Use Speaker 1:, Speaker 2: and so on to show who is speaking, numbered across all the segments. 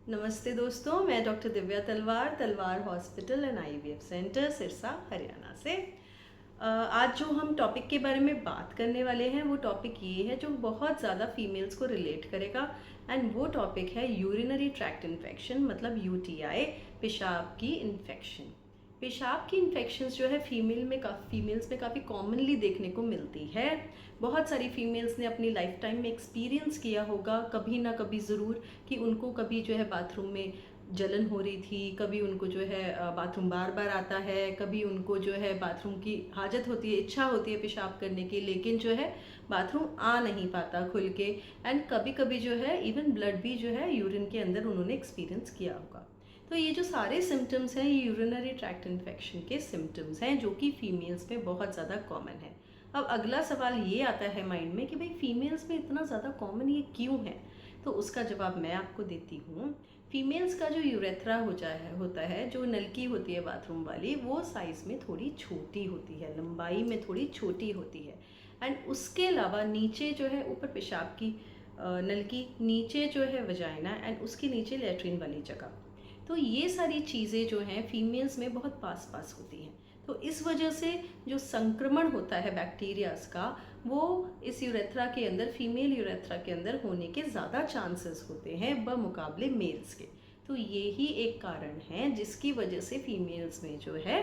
Speaker 1: नमस्ते दोस्तों, मैं डॉक्टर दिव्या तलवार, तलवार hospital and IVF centre Sirsa Haryana से। आज जो हम टॉपिक के बारे में बात करने वाले हैं वो टॉपिक ये है जो बहुत ज़्यादा फीमेल्स को रिलेट करेगा। एंड वो टॉपिक है यूरिनरी ट्रैक्ट इन्फेक्शन, मतलब यूटीआई, पेशाब की इन्फेक्शन। पेशाब की इन्फेक्शंस जो है फीमेल्स में काफ़ी कॉमनली देखने को मिलती है। बहुत सारी फीमेल्स ने अपनी लाइफ टाइम में एक्सपीरियंस किया होगा कभी ना कभी ज़रूर, कि उनको कभी जो है बाथरूम में जलन हो रही थी, कभी उनको जो है बाथरूम बार बार आता है, कभी उनको जो है बाथरूम की हाजत होती है, इच्छा होती है पेशाब करने की, लेकिन जो है बाथरूम आ नहीं पाता खुल के। एंड कभी कभी जो है इवन ब्लड भी जो है यूरिन के अंदर उन्होंने एक्सपीरियंस किया होगा। तो ये जो सारे सिम्टम्स हैं ये यूरिनरी ट्रैक्ट इन्फेक्शन के सिम्टम्स हैं जो कि फीमेल्स में बहुत ज़्यादा कॉमन है। अब अगला सवाल ये आता है माइंड में कि भाई फीमेल्स में इतना ज़्यादा कॉमन ये क्यों है। तो उसका जवाब मैं आपको देती हूँ। फीमेल्स का जो यूरेथ्रा होता है, जो नलकी होती है बाथरूम वाली, वो साइज़ में थोड़ी छोटी होती है, लंबाई में थोड़ी छोटी होती है। एंड उसके अलावा नीचे जो है ऊपर पेशाब की नलकी, नीचे जो है वजाइना, एंड उसके नीचे लेट्रिन वाली जगह। तो ये सारी चीज़ें जो हैं फीमेल्स में बहुत पास पास होती हैं। तो इस वजह से जो संक्रमण होता है बैक्टीरियाज का, वो इस यूरेथ्रा के अंदर, फीमेल यूरेथ्रा के अंदर होने के ज़्यादा चांसेस होते हैं बमुकाबले मेल्स के। तो ये ही एक कारण है जिसकी वजह से फीमेल्स में जो है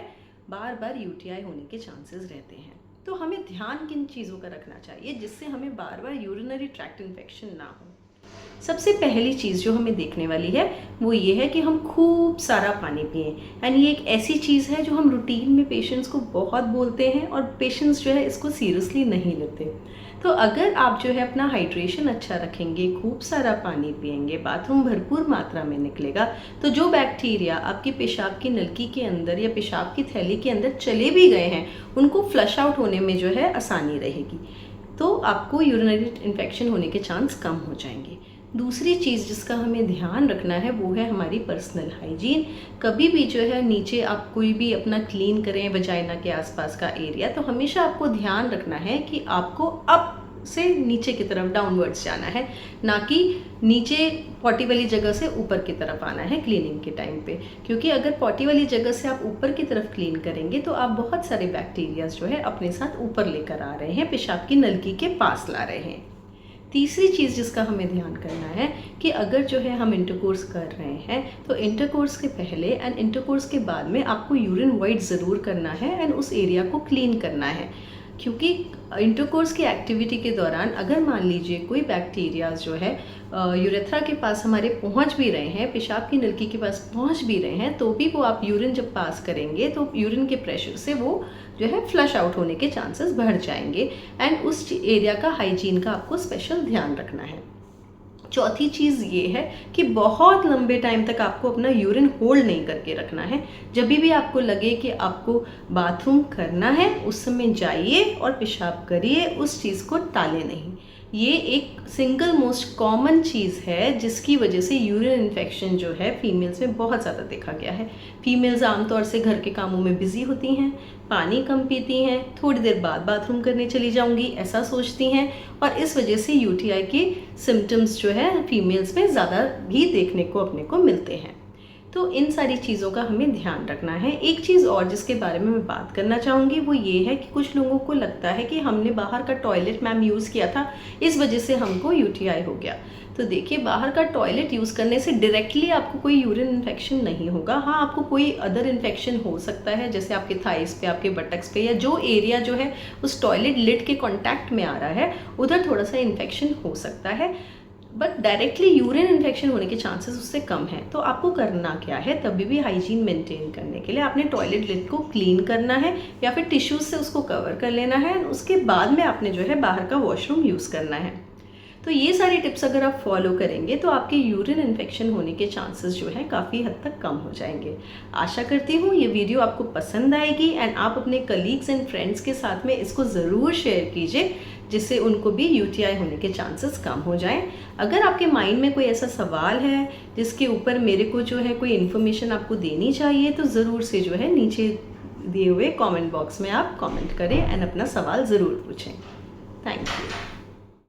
Speaker 1: बार बार यूटीआई होने के चांसेस रहते हैं। तो हमें ध्यान किन चीज़ों का रखना चाहिए जिससे हमें बार बार यूरिनरी ट्रैक्ट इन्फेक्शन ना हो। सबसे पहली चीज़ जो हमें देखने वाली है वो ये है कि हम खूब सारा पानी पिएं। एंड ये एक ऐसी चीज़ है जो हम रूटीन में पेशेंट्स को बहुत बोलते हैं और पेशेंट्स जो है इसको सीरियसली नहीं लेते। तो अगर आप जो है अपना हाइड्रेशन अच्छा रखेंगे, खूब सारा पानी पिएंगे, बाथरूम भरपूर मात्रा में निकलेगा, तो जो बैक्टीरिया आपकी पेशाब की नलकी के अंदर या पेशाब की थैली के अंदर चले भी गए हैं, उनको फ्लश आउट होने में जो है आसानी रहेगी। तो आपको यूरिनरी इन्फेक्शन होने के चांस कम हो जाएंगे। दूसरी चीज़ जिसका हमें ध्यान रखना है वो है हमारी पर्सनल हाइजीन। कभी भी जो है नीचे आप कोई भी अपना क्लीन करें वजाइना के आसपास का एरिया, तो हमेशा आपको ध्यान रखना है कि आपको अप से नीचे की तरफ डाउनवर्ड्स जाना है, ना कि नीचे पॉटी वाली जगह से ऊपर की तरफ आना है क्लीनिंग के टाइम पे। क्योंकि अगर पॉटी वाली जगह से आप ऊपर की तरफ क्लीन करेंगे तो आप बहुत सारे बैक्टीरियाज जो है अपने साथ ऊपर लेकर आ रहे हैं, पेशाब की नलकी के पास ला रहे हैं। तीसरी चीज़ जिसका हमें ध्यान करना है कि अगर जो है हम इंटरकोर्स कर रहे हैं तो इंटरकोर्स के पहले एंड इंटरकोर्स के बाद में आपको यूरिन वाइड ज़रूर करना है एंड उस एरिया को क्लीन करना है। क्योंकि इंटरकोर्स की एक्टिविटी के दौरान अगर मान लीजिए कोई बैक्टीरियाज जो है यूरेथ्रा के पास हमारे पहुंच भी रहे हैं, पेशाब की नलकी के पास पहुंच भी रहे हैं, तो भी वो आप यूरिन जब पास करेंगे तो यूरिन के प्रेशर से वो जो है फ्लश आउट होने के चांसेस बढ़ जाएंगे। एंड उस एरिया का हाइजीन का आपको स्पेशल ध्यान रखना है। चौथी चीज़ ये है कि बहुत लंबे टाइम तक आपको अपना यूरिन होल्ड नहीं करके रखना है। जब भी आपको लगे कि आपको बाथरूम करना है उस समय जाइए और पेशाब करिए, उस चीज़ को टालें नहीं। ये एक सिंगल मोस्ट कॉमन चीज़ है जिसकी वजह से यूरिन इन्फेक्शन जो है फीमेल्स में बहुत ज़्यादा देखा गया है। फीमेल्स आमतौर से घर के कामों में बिजी होती हैं, पानी कम पीती हैं, थोड़ी देर बाद बाथरूम करने चली जाऊंगी ऐसा सोचती हैं, और इस वजह से यूटीआई के सिम्टम्स जो है फीमेल्स में ज़्यादा भी देखने को अपने को मिलते हैं। तो इन सारी चीज़ों का हमें ध्यान रखना है। एक चीज़ और जिसके बारे में मैं बात करना चाहूँगी वो ये है कि कुछ लोगों को लगता है कि हमने बाहर का टॉयलेट मैम यूज़ किया था, इस वजह से हमको यूटीआई हो गया। तो देखिए, बाहर का टॉयलेट यूज़ करने से डायरेक्टली आपको कोई यूरिन इन्फेक्शन नहीं होगा। हाँ, आपको कोई अदर इन्फेक्शन हो सकता है, जैसे आपके थाइस पे, आपके बटक्स पे, या जो एरिया जो है उस टॉयलेट लिड के कॉन्टैक्ट में आ रहा है उधर थोड़ा सा इन्फेक्शन हो सकता है, बट डायरेक्टली यूरिन इन्फेक्शन होने के चांसेस उससे कम हैं। तो आपको करना क्या है, तभी भी हाइजीन मेंटेन करने के लिए आपने टॉयलेट लिड को क्लीन करना है या फिर टिश्यूज से उसको कवर कर लेना है। उसके बाद में आपने जो है बाहर का वॉशरूम यूज़ करना है। तो ये सारी टिप्स अगर आप फॉलो करेंगे तो आपके यूरिन इन्फेक्शन होने के चांसेस जो है काफ़ी हद तक कम हो जाएंगे। आशा करती हूँ ये वीडियो आपको पसंद आएगी एंड आप अपने कलीग्स एंड फ्रेंड्स के साथ में इसको ज़रूर शेयर कीजिए, जिससे उनको भी यूटीआई होने के चांसेस कम हो जाएं। अगर आपके माइंड में कोई ऐसा सवाल है जिसके ऊपर मेरे को जो है कोई इन्फॉर्मेशन आपको देनी चाहिए, तो ज़रूर से जो है नीचे दिए हुए कमेंट बॉक्स में आप कमेंट करें एंड अपना सवाल ज़रूर पूछें। Thank you.